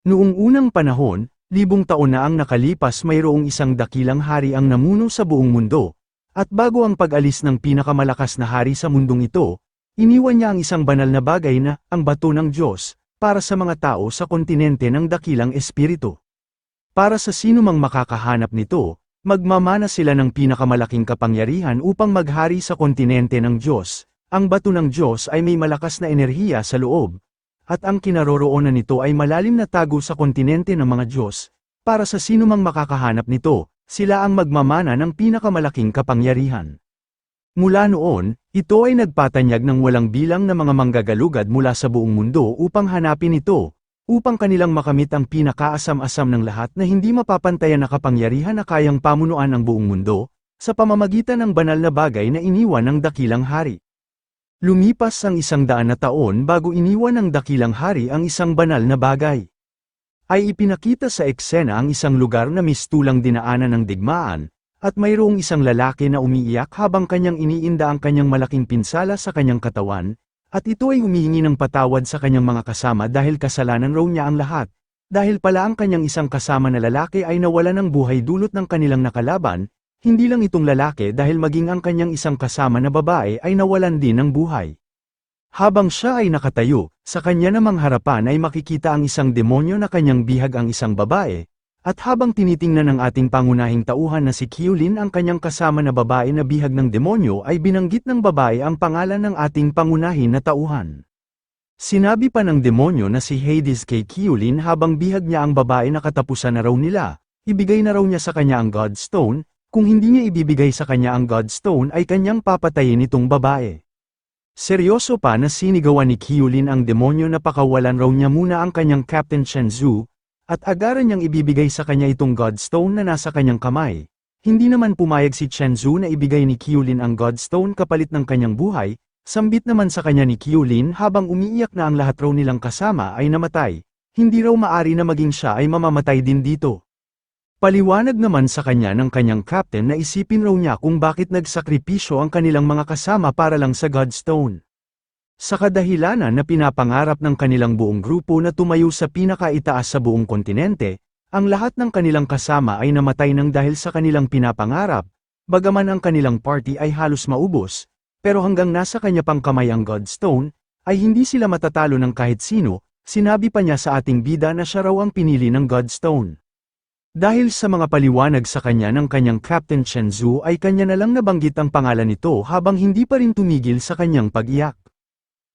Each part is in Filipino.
Noong unang panahon, libong taon na ang nakalipas, mayroong isang dakilang hari ang namuno sa buong mundo. At bago ang pag-alis ng pinakamalakas na hari sa mundong ito, iniwan niya ang isang banal na bagay na, ang bato ng Diyos, para sa mga tao sa kontinente ng dakilang espiritu. Para sa sinumang makakahanap nito, magmamana sila ng pinakamalaking kapangyarihan upang maghari sa kontinente ng Diyos. Ang bato ng Diyos ay may malakas na enerhiya sa loob, at ang kinaroroonan nito ay malalim na tago sa kontinente ng mga Diyos. Para sa sinumang makakahanap nito, sila ang magmamana ng pinakamalaking kapangyarihan. Mula noon, ito ay nagpatanyag ng walang bilang na mga manggagalugad mula sa buong mundo upang hanapin ito, upang kanilang makamit ang pinakaasam-asam ng lahat na hindi mapapantayan na kapangyarihan na kayang pamunuan ang buong mundo, sa pamamagitan ng banal na bagay na iniwan ng dakilang hari. Lumipas ang 100 na taon bago iniwan ng dakilang hari ang isang banal na bagay. Ay ipinakita sa eksena ang isang lugar na mistulang dinaanan ng digmaan, at mayroong isang lalaki na umiiyak habang kanyang iniinda ang kanyang malaking pinsala sa kanyang katawan, at ito ay humihingi ng patawad sa kanyang mga kasama dahil kasalanan raw niya ang lahat, dahil pala ang kanyang isang kasama na lalaki ay nawala ng buhay dulot ng kanilang nakalaban. Hindi lang itong lalaki dahil maging ang kanyang isang kasama na babae ay nawalan din ng buhay. Habang siya ay nakatayo, sa kanya namang harapan ay makikita ang isang demonyo na kanyang bihag ang isang babae, at habang tinitingnan ng ating pangunahing tauhan na si Kyulin ang kanyang kasama na babae na bihag ng demonyo ay binanggit ng babae ang pangalan ng ating pangunahin na tauhan. Sinabi pa ng demonyo na si Hades kay Kyulin habang bihag niya ang babae na katapusan na raw nila, ibigay na raw niya sa kanya ang Godstone. Kung hindi niya ibibigay sa kanya ang Godstone ay kanyang papatayin itong babae. Seryoso pa na sinigawan ni Kyulin ang demonyo na pakawalan raw niya muna ang kanyang Captain Chenzu, at agaran niyang ibibigay sa kanya itong Godstone na nasa kanyang kamay. Hindi naman pumayag si Chenzu na ibigay ni Kyulin ang Godstone kapalit ng kanyang buhay, sambit naman sa kanya ni Kyulin habang umiiyak na ang lahat raw nilang kasama ay namatay. Hindi raw maari na maging siya ay mamamatay din dito. Paliwanag naman sa kanya ng kanyang captain na isipin raw niya kung bakit nagsakripisyo ang kanilang mga kasama para lang sa Godstone. Sa kadahilanan na pinapangarap ng kanilang buong grupo na tumayo sa pinakaitaas sa buong kontinente, ang lahat ng kanilang kasama ay namatay nang dahil sa kanilang pinapangarap, bagaman ang kanilang party ay halos maubos, pero hanggang nasa kanya pang kamay ang Godstone, ay hindi sila matatalo ng kahit sino. Sinabi pa niya sa ating bida na siya raw ang pinili ng Godstone. Dahil sa mga paliwanag sa kanya ng kanyang Captain Chenzu ay kanya na lang nabanggit ang pangalan nito habang hindi pa rin tumigil sa kanyang pag-iyak.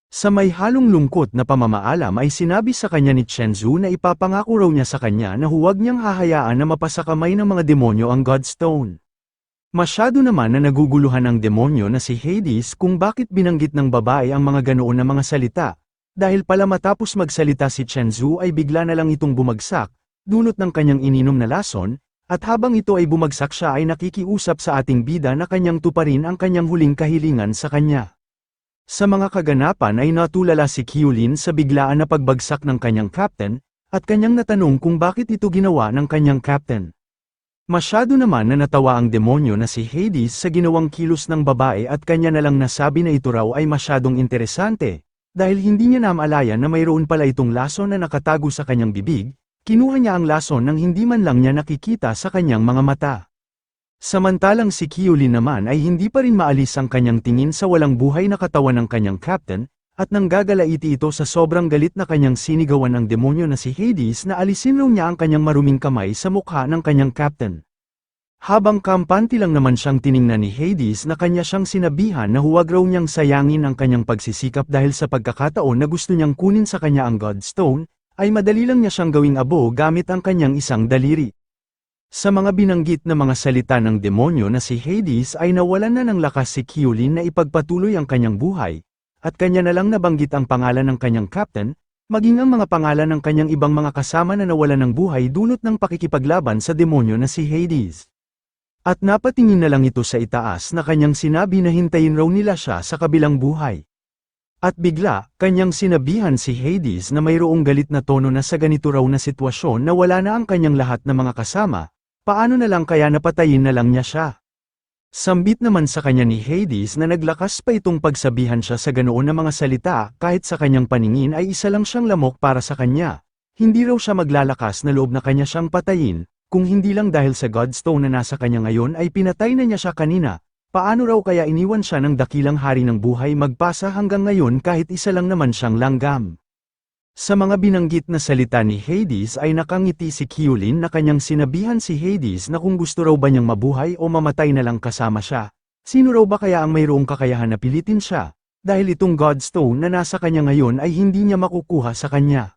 Sa may halong lungkot na pamamaalam ay sinabi sa kanya ni Chenzu na ipapangako raw niya sa kanya na huwag niyang hahayaan na mapasakamay ng mga demonyo ang Godstone. Masyado naman na naguguluhan ang demonyo na si Hades kung bakit binanggit ng babae ang mga ganoon na mga salita, dahil pala matapos magsalita si Chenzu ay bigla na lang itong bumagsak, dulot ng kanyang ininom na lason, at habang ito ay bumagsak siya ay nakikiusap sa ating bida na kanyang tuparin ang kanyang huling kahilingan sa kanya. Sa mga kaganapan ay natulala si Kyulin sa biglaan na pagbagsak ng kanyang captain, at kanyang natanong kung bakit ito ginawa ng kanyang captain. Masyado naman na natawa ang demonyo na si Hades sa ginawang kilos ng babae at kanya na lang nasabi na ito raw ay masyadong interesante, dahil hindi niya namalayan na mayroon pala itong lason na nakatago sa kanyang bibig. Kinuha niya ang lason nang hindi man lang niya nakikita sa kanyang mga mata. Samantalang si Kyulin naman ay hindi pa rin maalis ang kanyang tingin sa walang buhay na katawan ng kanyang captain, at nanggagalaiti ito sa sobrang galit na kanyang sinigawan ng demonyo na si Hades na alisin raw niya ang kanyang maruming kamay sa mukha ng kanyang captain. Habang kampante lang naman siyang tiningnan ni Hades na kanya siyang sinabihan na huwag raw niyang sayangin ang kanyang pagsisikap dahil sa pagkakataon na gusto niyang kunin sa kanya ang Godstone, ay madali lang niya siyang gawing abo gamit ang kanyang isang daliri. Sa mga binanggit na mga salita ng demonyo na si Hades ay nawalan na ng lakas si Kyulin na ipagpatuloy ang kanyang buhay, at kanya na lang nabanggit ang pangalan ng kanyang captain, maging ang mga pangalan ng kanyang ibang mga kasama na nawalan ng buhay dulot ng pakikipaglaban sa demonyo na si Hades. At napatingin na lang ito sa itaas na kanyang sinabi na hintayin raw nila siya sa kabilang buhay. At bigla, kanyang sinabihan si Hades na mayroong galit na tono na sa ganito raw na sitwasyon na wala na ang kanyang lahat na mga kasama, paano na lang kaya napatayin na lang niya siya. Sambit naman sa kanya ni Hades na naglakas pa itong pagsabihan siya sa ganoon na mga salita kahit sa kanyang paningin ay isa lang siyang lamok para sa kanya, Hindi raw siya maglalakas na loob na kanya siyang patayin, kung hindi lang dahil sa Godstone na nasa kanya ngayon ay pinatay na niya siya kanina. Paano raw kaya iniwan siya ng dakilang hari ng buhay magpasa hanggang ngayon kahit isa lang naman siyang langgam? Sa mga binanggit na salita ni Hades ay nakangiti si Kiyulin na kanyang sinabihan si Hades na kung gusto raw ba niyang mabuhay o mamatay na lang kasama siya. Sino raw ba kaya ang mayroong kakayahan na pilitin siya? Dahil itong Godstone na nasa kanya ngayon ay hindi niya makukuha sa kanya.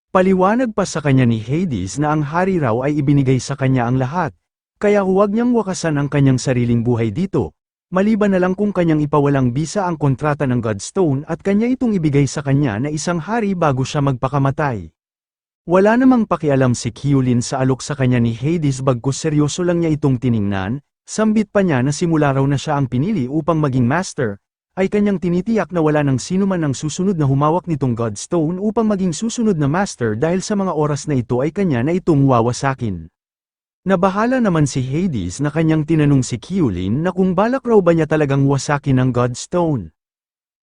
Paliwanag pa sa kanya ni Hades na ang hari raw ay ibinigay sa kanya ang lahat. Kaya huwag niyang wakasan ang kanyang sariling buhay dito, maliban na lang kung kanyang ipawalang bisa ang kontrata ng Godstone at kanya itong ibigay sa kanya na isang hari bago siya magpakamatay. Wala namang pakialam si Kiyulin sa alok sa kanya ni Hades bagkus seryoso lang niya itong tiningnan, sambit pa niya na simula raw na siya ang pinili upang maging master, ay kanyang tinitiyak na wala nang sinuman ang susunod na humawak nitong Godstone upang maging susunod na master dahil sa mga oras na ito ay kanya na itong wawasakin. Nabahala naman si Hades na kanyang tinanong si Kiyulin na kung balak raw ba niya talagang wasakin ang Godstone.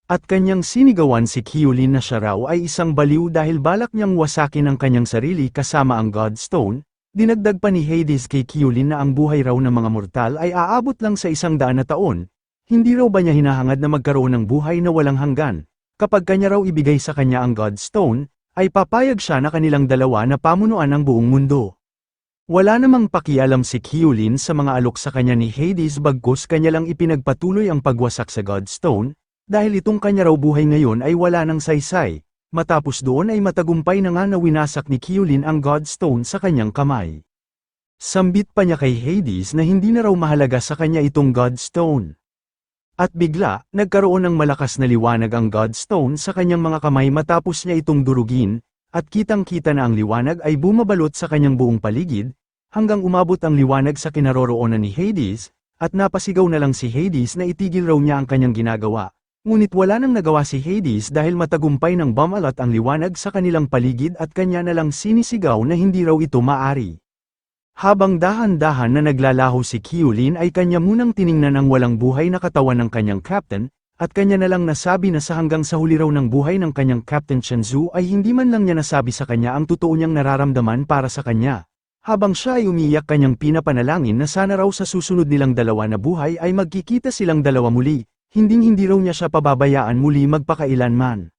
At kanyang sinigawan si Kiyulin na siya raw ay isang baliw dahil balak niyang wasakin ang kanyang sarili kasama ang Godstone. Dinagdag pa ni Hades kay Kiyulin na ang buhay raw ng mga mortal ay aabot lang sa 100 na taon. Hindi raw ba niya hinahangad na magkaroon ng buhay na walang hanggan? Kapag kanya raw ibigay sa kanya ang Godstone, ay papayag siya na kanilang dalawa na pamunuan ang buong mundo. Wala namang pakialam si Kiyulin sa mga alok sa kanya ni Hades bagkus kanya lang ipinagpatuloy ang pagwasak sa Godstone, dahil itong kanya raw buhay ngayon ay wala ng saysay, matapos doon ay matagumpay na nga na winasak ni Kiyulin ang Godstone sa kanyang kamay. Sambit pa niya kay Hades na hindi na raw mahalaga sa kanya itong Godstone. At bigla, nagkaroon ng malakas na liwanag ang Godstone sa kanyang mga kamay matapos niya itong durugin, at kitang-kita na ang liwanag ay bumabalot sa kanyang buong paligid, hanggang umabot ang liwanag sa kinaroroonan ni Hades, at napasigaw na lang si Hades na itigil raw niya ang kanyang ginagawa. Ngunit wala nang nagawa si Hades dahil matagumpay ng bumalat ang liwanag sa kanilang paligid at kanya na lang sinisigaw na hindi raw ito maari. Habang dahan-dahan na naglalaho si Kiyulin ay kanya munang tiningnan ang walang buhay na katawan ng kanyang captain, at kanya na lang nasabi na sa hanggang sa huli raw ng buhay ng kanyang Captain Shenzhou ay hindi man lang niya nasabi sa kanya ang totoo niyang nararamdaman para sa kanya. Habang siya ay umiiyak kanyang pinapanalangin na sana raw sa susunod nilang dalawa na buhay ay magkikita silang dalawa muli, hinding-hindi raw niya siya pababayaan muli magpakailanman.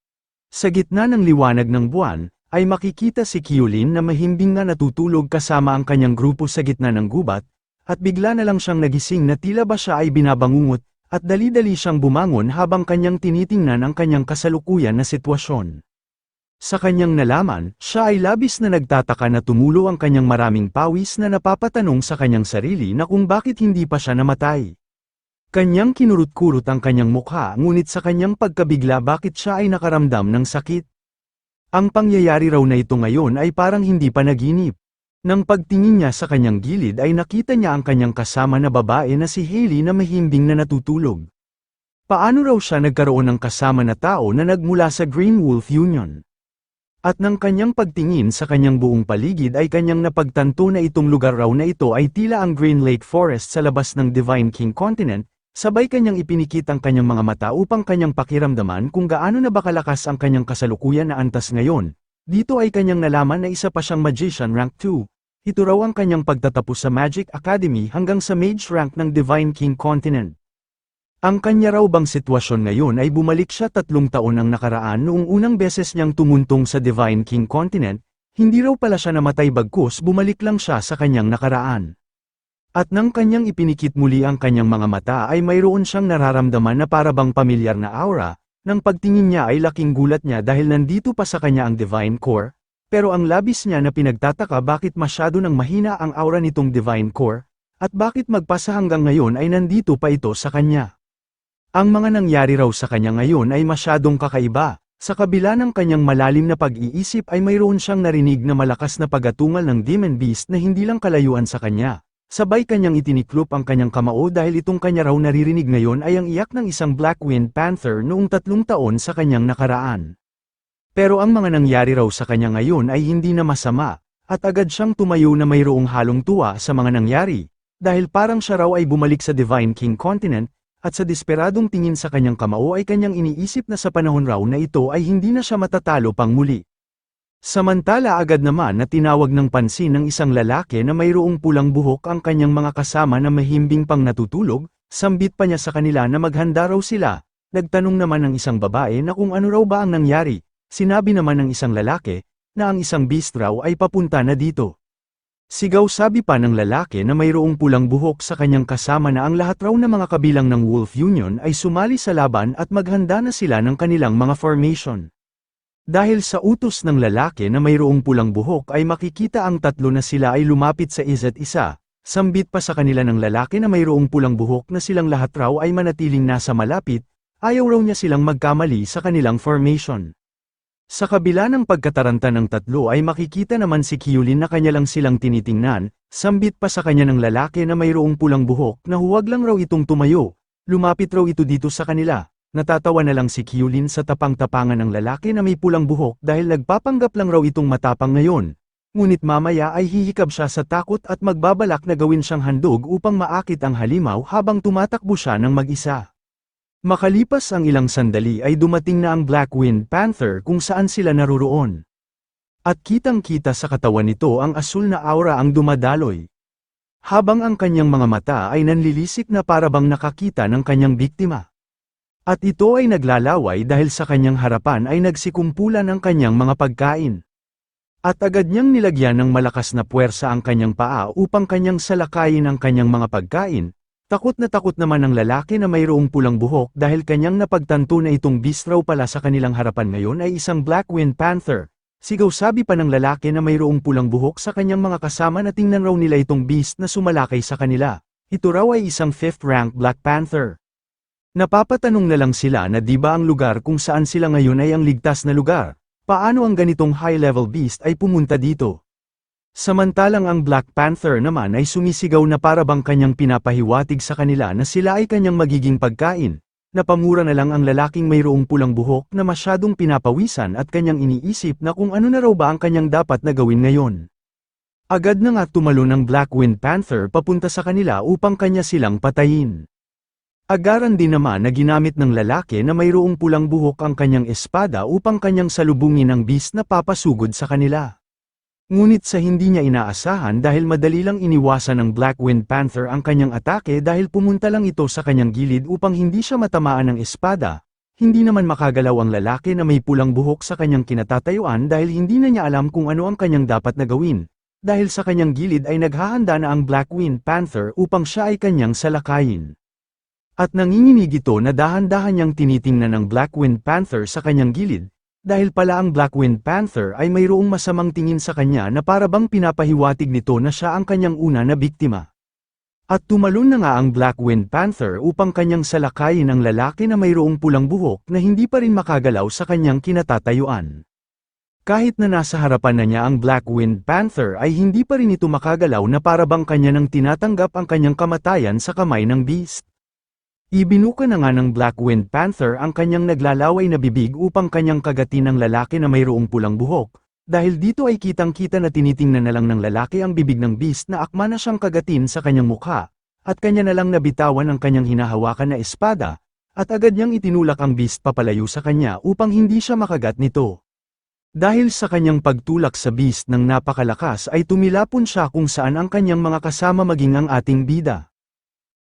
Sa gitna ng liwanag ng buwan, ay makikita si Kiyulin na mahimbing na natutulog kasama ang kanyang grupo sa gitna ng gubat, at bigla na lang siyang nagising na tila ba siya ay binabangungot, at dali-dali siyang bumangon habang kanyang tinitingnan ang kanyang kasalukuyan na sitwasyon. Sa kanyang nalaman, siya ay labis na nagtataka na tumulo ang kanyang maraming pawis na napapatanong sa kanyang sarili na kung bakit hindi pa siya namatay. Kanyang kinurut-kurot ang kanyang mukha ngunit sa kanyang pagkabigla bakit siya ay nakaramdam ng sakit. Ang pangyayari raw na ito ngayon ay parang hindi pa naginip. Nang pagtingin niya sa kanyang gilid ay nakita niya ang kanyang kasama na babae na si Hailey na mahimbing na natutulog. Paano raw siya nagkaroon ng kasama na tao na nagmula sa Green Wolf Union? At nang kanyang pagtingin sa kanyang buong paligid ay kanyang napagtanto na itong lugar raw na ito ay tila ang Green Lake Forest sa labas ng Divine King Continent, sabay kanyang ipinikit ang kanyang mga mata upang kanyang pakiramdaman kung gaano na ba kalakas ang kanyang kasalukuyan na antas ngayon. Dito ay kanyang nalaman na isa pa siyang Magician Rank 2. Ito raw ang kanyang pagtatapos sa Magic Academy hanggang sa Mage Rank ng Divine King Continent. Ang kanya raw bang sitwasyon ngayon ay bumalik siya 3 taon ang nakaraan noong unang beses niyang tumuntong sa Divine King Continent, hindi raw pala siya namatay bagkus bumalik lang siya sa kanyang nakaraan. At nang kanyang ipinikit muli ang kanyang mga mata ay mayroon siyang nararamdaman na para bang pamilyar na aura, nang pagtingin niya ay laking gulat niya dahil nandito pa sa kanya ang Divine Core, pero ang labis niya na pinagtataka bakit masyado nang mahina ang aura nitong Divine Core, at bakit magpasa hanggang ngayon ay nandito pa ito sa kanya. Ang mga nangyari raw sa kanya ngayon ay masyadong kakaiba. Sa kabila ng kanyang malalim na pag-iisip ay mayroon siyang narinig na malakas na pagatungal ng Demon Beast na hindi lang kalayuan sa kanya. Sabay kanyang itiniklop ang kanyang kamao dahil itong kanya raw naririnig ngayon ay ang iyak ng isang Black-Wind Panther noong 3 taon sa kanyang nakaraan. Pero ang mga nangyari raw sa kanya ngayon ay hindi na masama, at agad siyang tumayo na mayroong halong tuwa sa mga nangyari, dahil parang siya raw ay bumalik sa Divine King Continent, at sa desperadong tingin sa kanyang kamao ay kanyang iniisip na sa panahon raw na ito ay hindi na siya matatalo pang muli. Samantala agad naman na tinawag ng pansin ng isang lalaki na mayroong pulang buhok ang kanyang mga kasama na mahimbing pang natutulog, sambit pa niya sa kanila na maghanda raw sila. Nagtanong naman ng isang babae na kung ano raw ba ang nangyari, sinabi naman ng isang lalaki, na ang isang beast raw ay papunta na dito. Sigaw sabi pa ng lalaki na mayroong pulang buhok sa kanyang kasama na ang lahat raw na mga kabilang ng Wolf Union ay sumali sa laban at maghanda na sila ng kanilang mga formation. Dahil sa utos ng lalaki na mayroong pulang buhok ay makikita ang tatlo na sila ay lumapit sa isa't isa. Sambit pa sa kanila ng lalaki na mayroong pulang buhok na silang lahat raw ay manatiling nasa malapit. Ayaw raw niya silang magkamali sa kanilang formation. Sa kabila ng pagkataranta ng tatlo ay makikita naman si Kyulin na kanya lang silang tinitingnan, sambit pa sa kanya ng lalaki na mayroong pulang buhok na huwag lang raw itong tumayo, lumapit raw ito dito sa kanila. Natatawa na lang si Kyulin sa tapang-tapangan ng lalaki na may pulang buhok dahil nagpapanggap lang raw itong matapang ngayon. Ngunit mamaya ay hihikab siya sa takot at magbabalak na gawin siyang handog upang maakit ang halimaw habang tumatakbo siya ng mag-isa. Makalipas ang ilang sandali ay dumating na ang Black Wind Panther kung saan sila naroroon. At kitang-kita sa katawan nito ang asul na aura ang dumadaloy. Habang ang kanyang mga mata ay nanlilisik na parabang nakakita ng kanyang biktima. At ito ay naglalaway dahil sa kanyang harapan ay nagsikumpulan ang kanyang mga pagkain. At agad niyang nilagyan ng malakas na puwersa ang kanyang paa upang kanyang salakayin ang kanyang mga pagkain. Takot naman ang lalaki na mayroong pulang buhok dahil kanyang napagtanto na itong beast raw pala sa kanilang harapan ngayon ay isang Black Wind Panther. Sigaw sabi pa ng lalaki na mayroong pulang buhok sa kanyang mga kasama na tingnan raw nila itong beast na sumalakay sa kanila. Ito raw ay isang 5th rank Black Panther. Napapatanong na lang sila na di ba ang lugar kung saan sila ngayon ay ang ligtas na lugar? Paano ang ganitong high-level beast ay pumunta dito? Samantalang ang Black Panther naman ay sumisigaw na parabang kanyang pinapahiwatig sa kanila na sila ay kanyang magiging pagkain. Napamura na lang ang lalaking mayroong pulang buhok na masyadong pinapawisan at kanyang iniisip na kung ano na raw ba ang kanyang dapat na gawin ngayon. Agad na nga tumalon ang Black Wind Panther papunta sa kanila upang kanya silang patayin. Agaran din naman na ginamit ng lalaki na mayroong pulang buhok ang kanyang espada upang kanyang salubungin ang beast na papasugod sa kanila. Ngunit sa hindi niya inaasahan dahil madali lang iniwasan ng Black Wind Panther ang kanyang atake dahil pumunta lang ito sa kanyang gilid upang hindi siya matamaan ng espada, hindi naman makagalaw ang lalaki na may pulang buhok sa kanyang kinatatayuan dahil hindi na niya alam kung ano ang kanyang dapat na gawin, dahil sa kanyang gilid ay naghahanda na ang Black Wind Panther upang siya ay kanyang salakayin. At nanginginig ito na dahan-dahan niyang tinitingnan ng Black Wind Panther sa kanyang gilid, dahil pala ang Black Wind Panther ay mayroong masamang tingin sa kanya na parabang pinapahiwatig nito na siya ang kanyang una na biktima. At tumalon na nga ang Black Wind Panther upang kanyang salakayin ang lalaki na mayroong pulang buhok na hindi pa rin makagalaw sa kanyang kinatatayuan. Kahit na nasa harapan na niya ang Black Wind Panther ay hindi pa rin ito makagalaw na parabang kanya nang tinatanggap ang kanyang kamatayan sa kamay ng beast. Ibinuka na nga ng Black Wind Panther ang kanyang naglalaway na bibig upang kanyang kagatin ng lalaki na mayroong pulang buhok, dahil dito ay kitang-kita na tinitingnan na lang ng lalaki ang bibig ng beast na akma na siyang kagatin sa kanyang mukha, at kanya na lang nabitawan ang kanyang hinahawakan na espada, at agad niyang itinulak ang beast papalayo sa kanya upang hindi siya makagat nito. Dahil sa kanyang pagtulak sa beast ng napakalakas ay tumilapon siya kung saan ang kanyang mga kasama maging ang ating bida.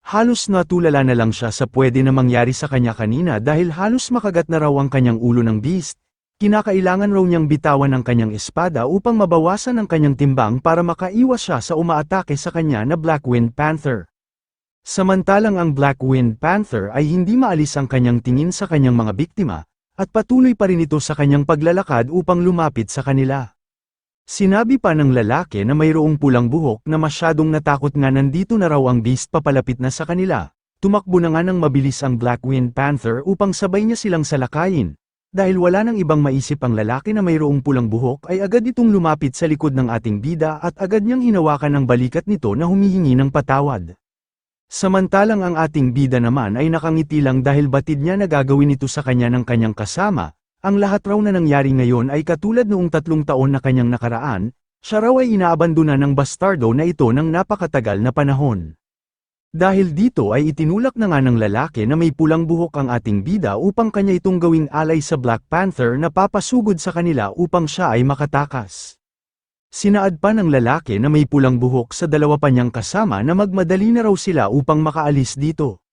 Halos natulala na lang siya sa pwede na mangyari sa kanya kanina dahil halos makagat na raw ang kanyang ulo ng beast. Kinakailangan raw niyang bitawan ang kanyang espada upang mabawasan ang kanyang timbang para makaiwas siya sa umaatake sa kanya na Black Wind Panther. Samantalang ang Black Wind Panther ay hindi maalis ang kanyang tingin sa kanyang mga biktima, at patuloy pa rin ito sa kanyang paglalakad upang lumapit sa kanila. Sinabi pa ng lalaki na mayroong pulang buhok na masyadong natakot nga nandito na raw ang beast papalapit na sa kanila. Tumakbo na nga ng mabilis ang Black Wind Panther upang sabay niya silang salakayin. Dahil wala nang ibang maisip ang lalaki na mayroong pulang buhok ay agad itong lumapit sa likod ng ating bida at agad niyang hinawakan ang balikat nito na humihingi ng patawad. Samantalang ang ating bida naman ay nakangiti lang dahil batid niya na gagawin ito sa kanya ng kanyang kasama. Ang lahat raw na nangyari ngayon ay katulad noong 3 taon na kanyang nakaraan, siya raw ay inaabandona ng bastardo na ito ng napakatagal na panahon. Dahil dito ay itinulak na nga ng lalaki na may pulang buhok ang ating bida upang kanya itong gawing alay sa Black Panther na papasugod sa kanila upang siya ay makatakas. Sinaad pa ng lalaki na may pulang buhok sa dalawa pa niyang kasama na magmadali na raw sila upang makaalis dito.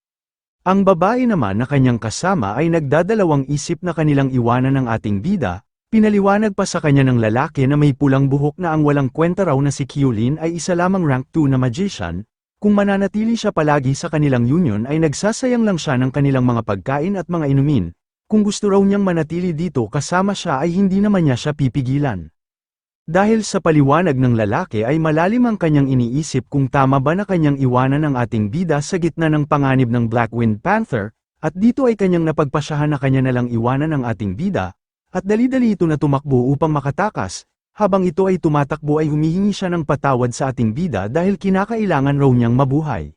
Ang babae naman na kanyang kasama ay nagdadalawang isip na kanilang iwanan ng ating bida, pinaliwanag pa sa kanya ng lalaki na may pulang buhok na ang walang kwenta raw na si Kyulin ay isa lamang rank 2 na magician. Kung mananatili siya palagi sa kanilang union ay nagsasayang lang siya ng kanilang mga pagkain at mga inumin, kung gusto raw niyang manatili dito kasama siya ay hindi naman niya siya pipigilan. Dahil sa paliwanag ng lalaki ay malalim ang kanyang iniisip kung tama ba na kanyang iwanan ang ating bida sa gitna ng panganib ng Black Wind Panther, at dito ay kanyang napagpasyahan na kanya na lang iwanan ang ating bida, at dali-dali ito na tumakbo upang makatakas. Habang ito ay tumatakbo ay humihingi siya ng patawad sa ating bida dahil kinakailangan raw niyang mabuhay.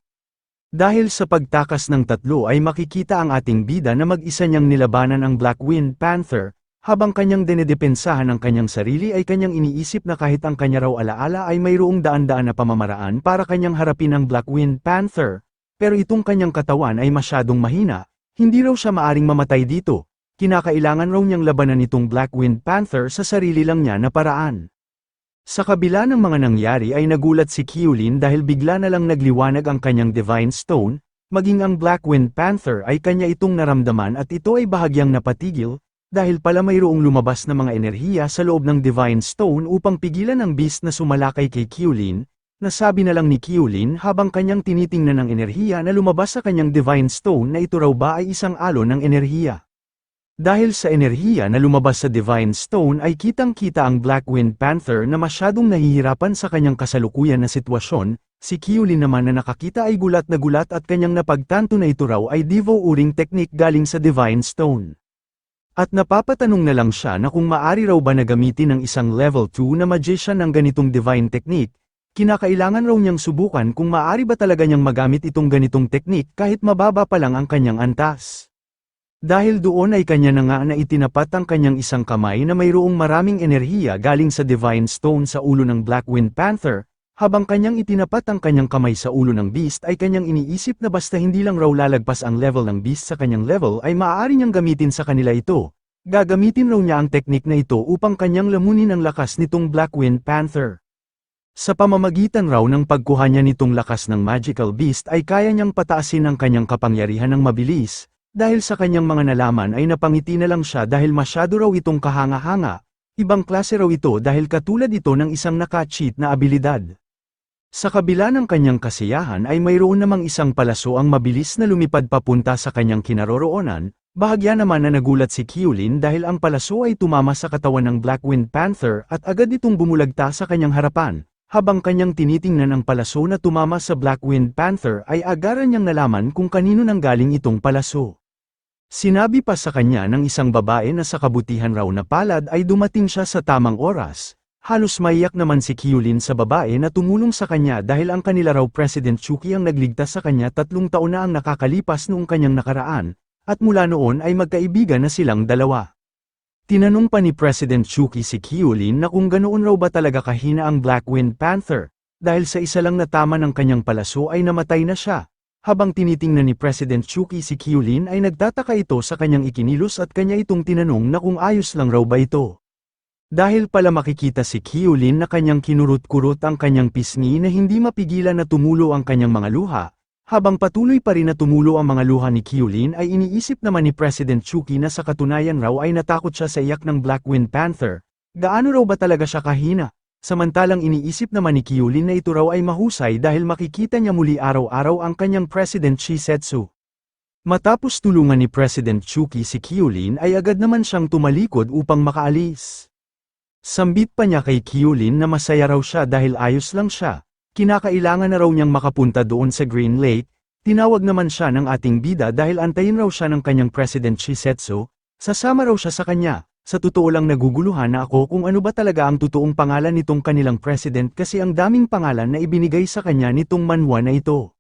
Dahil sa pagtakas ng tatlo ay makikita ang ating bida na mag-isa niyang nilabanan ang Black Wind Panther, habang kanyang dinedepensahan ang kanyang sarili ay kanyang iniisip na kahit ang kanya raw alaala ay mayroong daan-daan na pamamaraan para kanyang harapin ang Black Wind Panther, pero itong kanyang katawan ay masyadong mahina, hindi raw siya maaring mamatay dito. Kinakailangan raw niyang labanan itong Black Wind Panther sa sarili lang niya na paraan. Sa kabila ng mga nangyari ay nagulat si Kyulin dahil bigla na lang nagliwanag ang kanyang Divine Stone, maging ang Black Wind Panther ay kanya itong naramdaman at ito ay bahagyang napatigil, dahil pala mayroong lumabas na mga enerhiya sa loob ng Divine Stone upang pigilan ang beast na sumalakay kay Kyulin. Nasabi na lang ni Kyulin habang kanyang tinitingnan ang enerhiya na lumabas sa kanyang Divine Stone na ito raw ba ay isang alon ng enerhiya. Dahil sa enerhiya na lumabas sa Divine Stone ay kitang-kita ang Black Wind Panther na masyadong nahihirapan sa kanyang kasalukuyan na sitwasyon, si Kyulin naman na nakakita ay gulat na gulat at kanyang napagtanto na ito raw ay Devo-uring technique galing sa Divine Stone. At napapatanong na lang siya na kung maari raw ba na gamitin ng isang level 2 na magician ng ganitong divine technique, kinakailangan raw niyang subukan kung maari ba talaga niyang magamit itong ganitong technique kahit mababa pa lang ang kanyang antas. Dahil doon ay kanya na nga na itinapat ang kanyang isang kamay na mayroong maraming enerhiya galing sa Divine Stone sa ulo ng Black Wind Panther, habang kanyang itinapat ang kanyang kamay sa ulo ng Beast ay kanyang iniisip na basta hindi lang raw lalagpas ang level ng Beast sa kanyang level ay maaari niyang gamitin sa kanila ito. Gagamitin raw niya ang teknik na ito upang kanyang lamunin ang lakas nitong Black Wind Panther. Sa pamamagitan raw ng pagkuha niya nitong lakas ng Magical Beast ay kaya niyang pataasin ang kanyang kapangyarihan ng mabilis. Dahil sa kanyang mga nalaman ay napangiti na lang siya dahil masyado raw itong kahanga-hanga, ibang klase raw ito dahil katulad ito ng isang naka-cheat na abilidad. Sa kabila ng kanyang kasiyahan ay mayroon namang isang palaso ang mabilis na lumipad papunta sa kanyang kinaroroonan, bahagya naman na nagulat si Kyulin dahil ang palaso ay tumama sa katawan ng Black Wind Panther at agad itong bumulagta sa kanyang harapan. Habang kanyang tinitingnan ang palaso na tumama sa Black Wind Panther ay agaran niyang nalaman kung kanino nanggaling itong palaso. Sinabi pa sa kanya ng isang babae na sa kabutihan raw na palad ay dumating siya sa tamang oras. Halos maiyak naman si Kyulin sa babae na tumulong sa kanya dahil ang kanila raw President Chuki ang nagligtas sa kanya 3 taon na ang nakakalipas noong kanyang nakaraan, at mula noon ay magkaibigan na silang dalawa. Tinanong pa ni President Chuki si Kyulin na kung ganoon raw ba talaga kahina ang Black Wind Panther, dahil sa isa lang na tama ng kanyang palaso ay namatay na siya. Habang tinitingnan ni President Chuki si Kyulin ay nagtataka ito sa kanyang ikinilos at kanya itong tinanong na kung ayos lang raw ba ito. Dahil pala makikita si Kyulin na kanyang kinurut-kurot ang kanyang pisngi na hindi mapigilan na tumulo ang kanyang mga luha, habang patuloy pa rin na tumulo ang mga luha ni Kyulin ay iniisip naman ni President Chuki na sa katunayan raw ay natakot siya sa iyak ng Black Wind Panther. Gaano raw ba talaga siya kahina? Samantalang iniisip naman ni Kyulin na ito raw ay mahusay dahil makikita niya muli araw-araw ang kanyang President Shisetsu. Matapos tulungan ni President Chuki si Kyulin ay agad naman siyang tumalikod upang makaalis. Sambit pa niya kay Kyulin na masaya raw siya dahil ayos lang siya. Kinakailangan na raw niyang makapunta doon sa Green Lake. Tinawag naman siya ng ating bida dahil antayin raw siya ng kanyang President Shisetsu. Sasama raw siya sa kanya. Sa totoo lang naguguluhan na ako kung ano ba talaga ang totoong pangalan nitong kanilang president kasi ang daming pangalan na ibinigay sa kanya nitong manhwa na ito.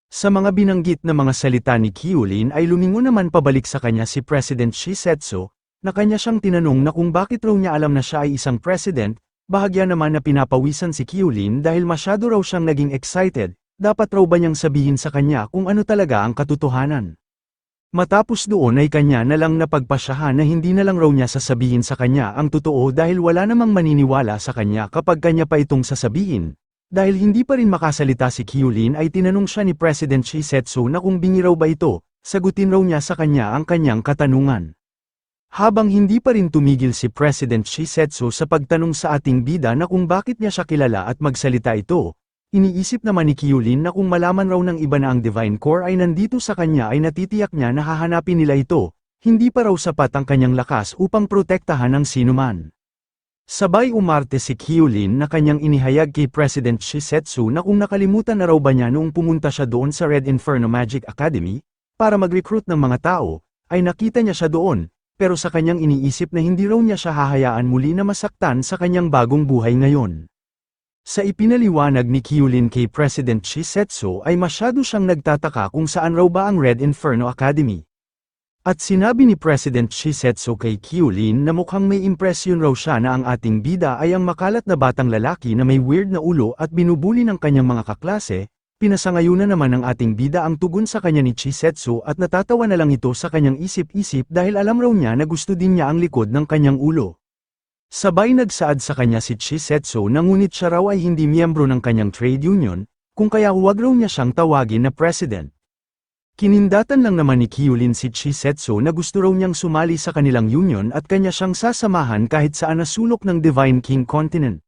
Sa mga binanggit na mga salita ni Kyulin ay lumingon naman pabalik sa kanya si President Shisetsu, na kanya siyang tinanong na kung bakit raw niya alam na siya ay isang president, bahagya naman na pinapawisan si Kyulin dahil masyado raw siyang naging excited, dapat raw ba niyang sabihin sa kanya kung ano talaga ang katotohanan? Matapos doon ay kanya na lang napagpasyahan na hindi na lang raw niya sasabihin sa kanya ang totoo dahil wala namang maniniwala sa kanya kapag kanya pa itong sasabihin. Dahil hindi pa rin makasalita si Kyulin ay tinanong siya ni President Shisetsu na kung bingi raw ba ito, sagutin raw niya sa kanya ang kanyang katanungan. Habang hindi pa rin tumigil si President Shisetsu sa pagtanong sa ating bida na kung bakit niya siya kilala at magsalita ito, iniisip naman ni Kyulin na kung malaman raw ng iba na ang Divine Core ay nandito sa kanya ay natitiyak niya na hahanapin nila ito, hindi pa raw sapat ang kanyang lakas upang protektahan ang sinuman. Sabay umarte si Kyulin na kanyang inihayag kay President Shisetsu na kung nakalimutan na raw ba niya noong pumunta siya doon sa Red Inferno Magic Academy, para mag-recruit ng mga tao, ay nakita niya siya doon, pero sa kanyang iniisip na hindi raw niya siya hahayaan muli na masaktan sa kanyang bagong buhay ngayon. Sa ipinaliwanag ni Kyulin kay President Shisetsu ay masyado siyang nagtataka kung saan raw ba ang Red Inferno Academy. At sinabi ni President Shisetsu kay Kyulin na mukhang may impresyon raw siya na ang ating bida ay ang makalat na batang lalaki na may weird na ulo at binubuli ng kanyang mga kaklase, pinasangayunan naman ng ating bida ang tugon sa kanya ni Shisetsu at natatawa na lang ito sa kanyang isip-isip dahil alam raw niya na gusto din niya ang likod ng kanyang ulo. Sabay nagsaad sa kanya si Shisetsu na ngunit siya raw ay hindi miyembro ng kanyang trade union, kung kaya huwag raw niya siyang tawagin na president. Kinindatan lang naman ni Kyulin si Shisetsu na gusto raw niyang sumali sa kanilang union at kanya siyang sasamahan kahit saan na sulok ng Divine King Continent.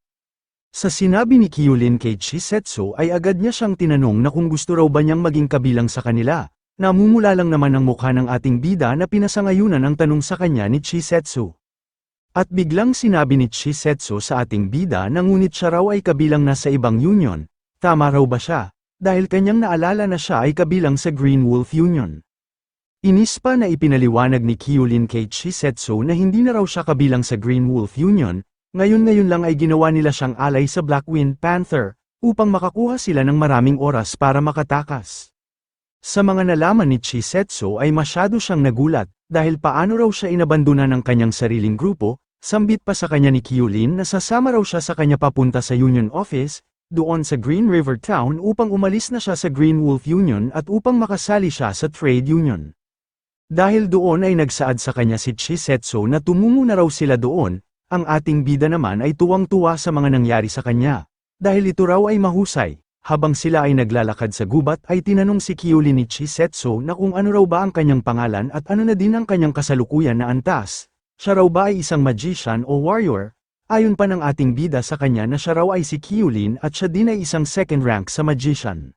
Sa sinabi ni Kyulin kay Shisetsu ay agad niya siyang tinanong na kung gusto raw ba niyang maging kabilang sa kanila. Namumula lang naman ang mukha ng ating bida na pinasangayunan ang tanong sa kanya ni Shisetsu. At biglang sinabi ni Shisetsu sa ating bida na ngunit siya raw ay kabilang na sa ibang union, tama raw ba siya? Dahil kanyang naalala na siya ay kabilang sa Green Wolf Union. Inis pa na ipinaliwanag ni Kyulin kay Shisetsu na hindi na raw siya kabilang sa Green Wolf Union, ngayon lang ay ginawa nila siyang alay sa Black Wind Panther, upang makakuha sila ng maraming oras para makatakas. Sa mga nalaman ni Shisetsu ay masyado siyang nagulat, dahil paano raw siya inabandona ng kanyang sariling grupo, sambit pa sa kanya ni Kyulin na sasama raw siya sa kanya papunta sa Union Office, doon sa Green River Town upang umalis na siya sa Green Wolf Union at upang makasali siya sa trade union. Dahil doon ay nagsaad sa kanya si Shisetsu na tumungo na raw sila doon, ang ating bida naman ay tuwang-tuwa sa mga nangyari sa kanya. Dahil ito raw ay mahusay, habang sila ay naglalakad sa gubat ay tinanong si Kyulin ni Shisetsu na kung ano raw ba ang kanyang pangalan at ano na din ang kanyang kasalukuyan na antas. Siya raw ba ay isang magician o warrior? Ayon pa ng ating bida sa kanya na siya raw ay si Kyulin at siya din ay isang second rank sa magician.